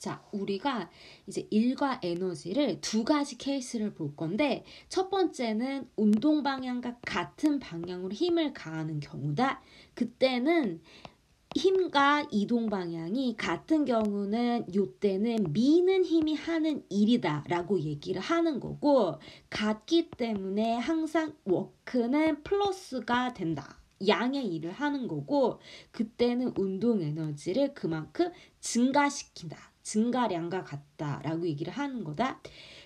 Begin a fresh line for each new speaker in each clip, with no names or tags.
자, 우리가 이제 일과 에너지를 두 가지 케이스를 볼 건데, 첫 번째는 운동 방향과 같은 방향으로 힘을 가하는 경우다. 그때는 힘과 이동 방향이 같은 경우는 요때는 미는 힘이 하는 일이다 라고 얘기를 하는 거고, 같기 때문에 항상 워크는 플러스가 된다. 양의 일을 하는 거고, 그때는 운동 에너지를 그만큼 증가시킨다. 증가량과 같다라고 얘기를 하는 거다.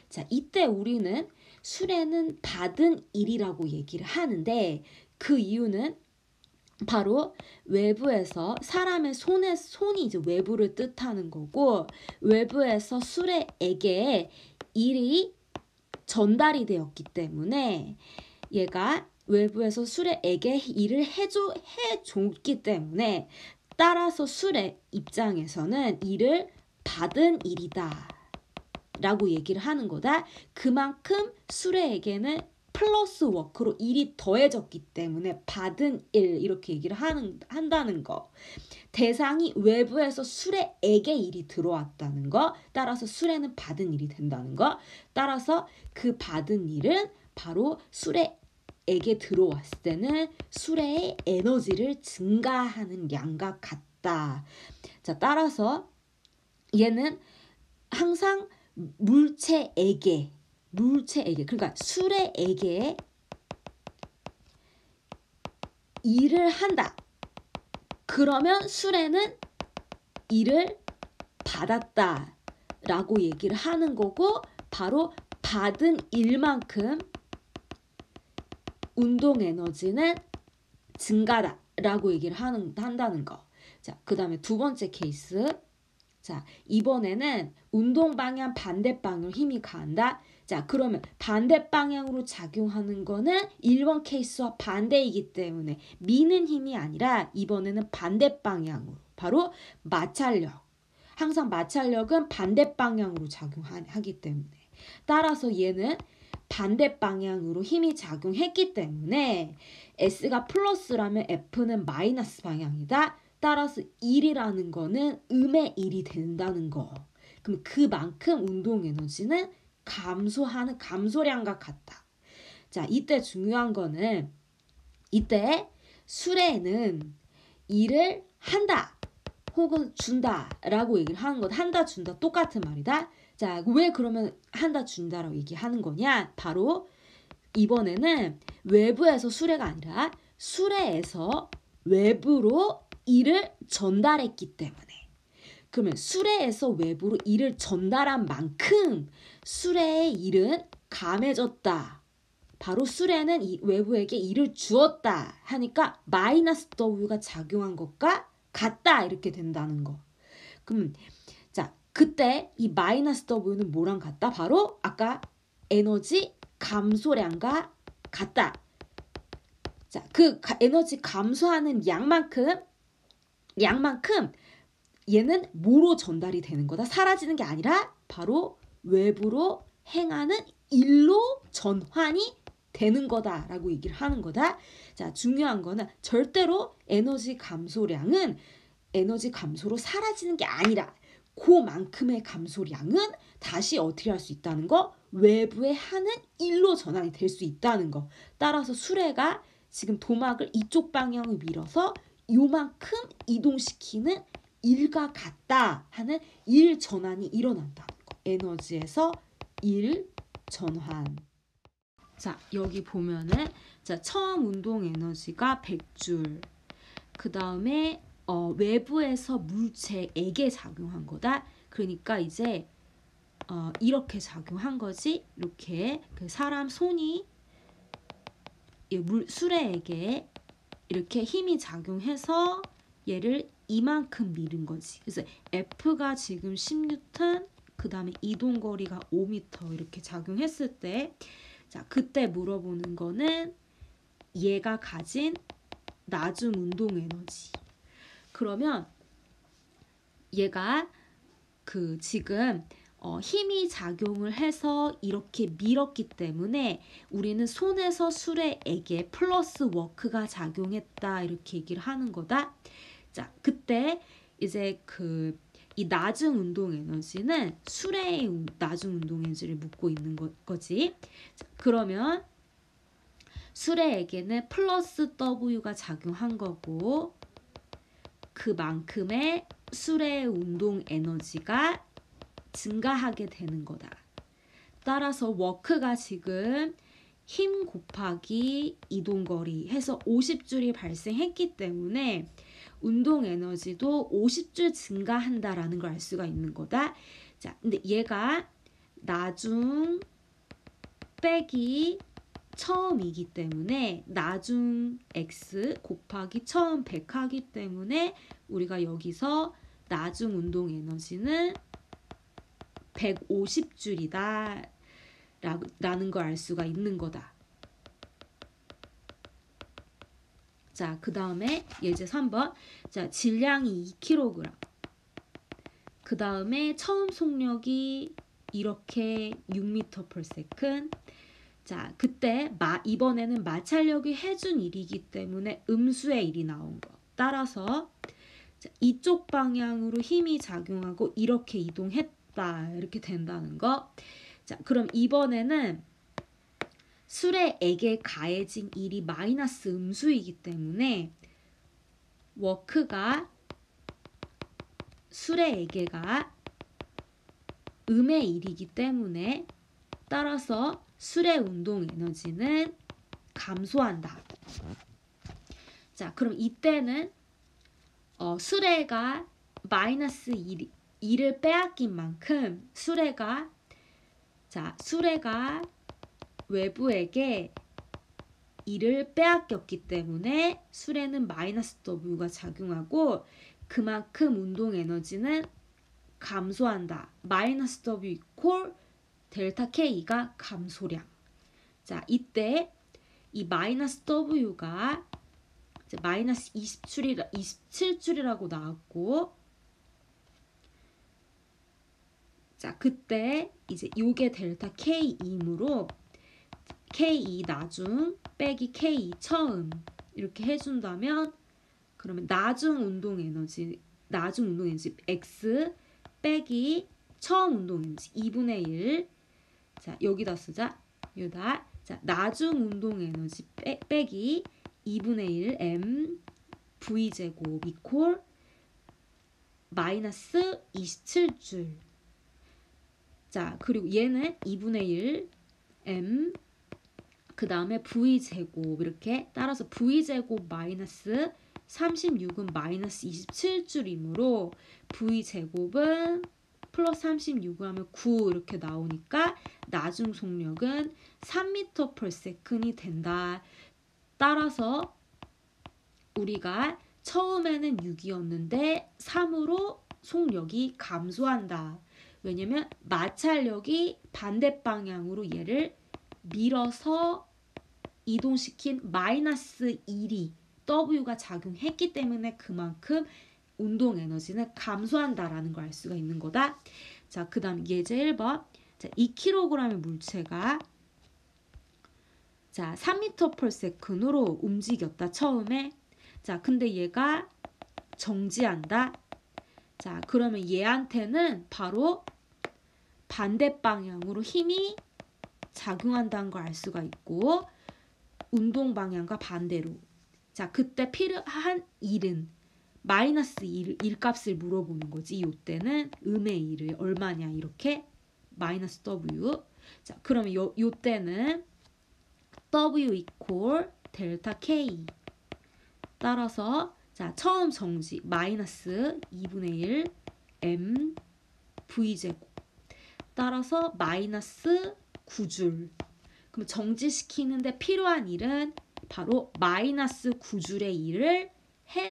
자, 이때 우리는 수레는 받은 일이라고 얘기를 하는데, 그 이유는 바로 외부에서 사람의 손이 이제 외부를 뜻하는 거고, 외부에서 수레에게 일이 전달이 되었기 때문에, 얘가 외부에서 수레에게 일을 해줬기 때문에, 따라서 수레 입장에서는 일을 받은 일이다 라고 얘기를 하는 거다. 그만큼 수레에게는 플러스 워크로 일이 더해졌기 때문에 받은 일 이렇게 얘기를 한다는 거. 대상이 외부에서 수레에게 일이 들어왔다는 거. 따라서 수레는 받은 일이 된다는 거. 따라서 그 받은 일은 바로 수레에게 들어왔을 때는 수레의 에너지를 증가하는 양과 같다. 자, 따라서 얘는 항상 물체에게 그러니까 수레에게 일을 한다. 그러면 수레는 일을 받았다 라고 얘기를 하는 거고, 바로 받은 일만큼 운동 에너지는 증가다 라고 얘기를 한다는 거. 자, 그 다음에 두 번째 케이스. 자, 이번에는 운동 방향 반대 방향으로 힘이 가한다. 자, 그러면 반대 방향으로 작용하는 거는 1번 케이스와 반대이기 때문에 미는 힘이 아니라 이번에는 반대 방향으로, 바로 마찰력. 항상 마찰력은 반대 방향으로 작용하기 때문에, 따라서 얘는 반대 방향으로 힘이 작용했기 때문에 S가 플러스라면 F는 마이너스 방향이다. 따라서 1이라는 거는 음의 1이 된다는 거. 그럼 그만큼 운동 에너지는 감소량과 같다. 자, 이때 중요한 거는, 이때 수레는 일을 한다 혹은 준다 라고 얘기를 하는 것. 한다 준다 똑같은 말이다. 자, 왜 그러면 한다 준다라고 얘기하는 거냐? 바로 이번에는 외부에서 수레가 아니라 수레에서 외부로 일을 전달했기 때문에, 그러면 수레에서 외부로 일을 전달한 만큼 수레의 일은 감해졌다. 바로 수레는 외부에게 일을 주었다 하니까 마이너스 W가 작용한 것과 같다 이렇게 된다는 거. 그럼 자, 그때 이 마이너스 W는 뭐랑 같다? 바로 아까 에너지 감소량과 같다. 자, 그 에너지 감소하는 양만큼 얘는 뭐로 전달이 되는 거다? 사라지는 게 아니라 바로 외부로 행하는 일로 전환이 되는 거다라고 얘기를 하는 거다. 자, 중요한 거는 절대로 에너지 감소량은 에너지 감소로 사라지는 게 아니라 그만큼의 감소량은 다시 어떻게 할 수 있다는 거? 외부에 하는 일로 전환이 될 수 있다는 거. 따라서 수레가 지금 도막을 이쪽 방향을 밀어서 요만큼 이동시키는 일과 같다 하는 일 전환이 일어난다는 거. 에너지에서 일 전환. 자, 여기 보면은 자, 처음 운동 에너지가 100줄. 그 다음에 외부에서 물체에게 작용한 거다. 그러니까 이제 이렇게 작용한 거지. 이렇게 그 사람 손이 수레에게 이렇게 힘이 작용해서 얘를 이만큼 밀은 거지. 그래서 F가 지금 10N, 그 다음에 이동거리가 5m 이렇게 작용했을 때, 자, 그때 물어보는 거는 얘가 가진 나중 운동 에너지. 그러면 얘가 그 지금 힘이 작용을 해서 이렇게 밀었기 때문에 우리는 손에서 수레에게 플러스 워크가 작용했다 이렇게 얘기를 하는 거다. 자, 그때 이제 그 이 나중 운동 에너지는 수레의 나중 운동 에너지를 묻고 있는 거지. 자, 그러면 수레에게는 플러스 W가 작용한 거고 그만큼의 수레의 운동 에너지가 증가하게 되는 거다. 따라서 워크가 지금 힘 곱하기 이동거리 해서 50줄이 발생했기 때문에 운동 에너지도 50줄 증가한다라는 걸 알 수가 있는 거다. 자, 근데 얘가 나중 빼기 처음이기 때문에 나중 x 곱하기 처음 100 하기 때문에 우리가 여기서 나중 운동 에너지는 150줄이다 라는 걸 알 수가 있는 거다. 자, 그 다음에 예제 3번. 자, 질량이 2kg. 그 다음에 처음 속력이 이렇게 6m/s. 자, 그때 이번에는 마찰력이 해준 일이기 때문에 음수의 일이 나온 거. 따라서 자, 이쪽 방향으로 힘이 작용하고 이렇게 이동했다. 이렇게 된다는 거. 자, 그럼 이번에는 수레에게 가해진 일이 마이너스 음수이기 때문에 워크가 수레에게가 음의 일이기 때문에 따라서 수레 운동 에너지는 감소한다. 자, 그럼 이때는 수레가 마이너스 1을 빼앗긴 만큼 수레가 외부에게 1을 빼앗겼기 때문에 수레는 마이너스 W가 작용하고 그만큼 운동 에너지는 감소한다. 마이너스 W 이퀄 델타 K가 감소량. 자, 이때 이 마이너스 W가 마이너스 27줄이라고 나왔고, 자, 그때 이제 요게 델타 K이므로 K2 나중 빼기 K 처음 이렇게 해준다면 그러면 나중 운동 에너지 X 빼기 처음 운동 에너지 2분의 1. 자, 여기다 쓰자. 여기다. 자, 나중 운동 에너지 빼기 2분의 1 M V 제곱 이퀄 마이너스 27줄. 자, 그리고 얘는 2분의 1 M 그 다음에 V제곱 이렇게 따라서 V제곱 마이너스 36은 마이너스 27줄이므로 V제곱은 플러스 36을 하면 9 이렇게 나오니까 나중 속력은 3m/s이 된다. 따라서 우리가 처음에는 6이었는데 3으로 속력이 감소한다. 왜냐면 마찰력이 반대 방향으로 얘를 밀어서 이동시킨 마이너스 1이 W가 작용했기 때문에 그만큼 운동 에너지는 감소한다라는 걸 알 수가 있는 거다. 자, 그 다음 예제 1번. 자, 2kg의 물체가 자, 3m/s으로 움직였다. 처음에. 자, 근데 얘가 정지한다. 자, 그러면 얘한테는 바로 반대 방향으로 힘이 작용한다는 걸 알 수가 있고 운동 방향과 반대로. 자, 그때 필요한 일은 마이너스 1 값을 물어보는 거지. 이때는 음의 1을 얼마냐 이렇게 마이너스 W. 자, 그러면 요때는 W 이퀄 델타 K. 따라서 자, 처음 정지 마이너스 2분의 1 M V제곱. 따라서 마이너스 9줄. 그럼 정지시키는데 필요한 일은 바로 마이너스 9줄의 일을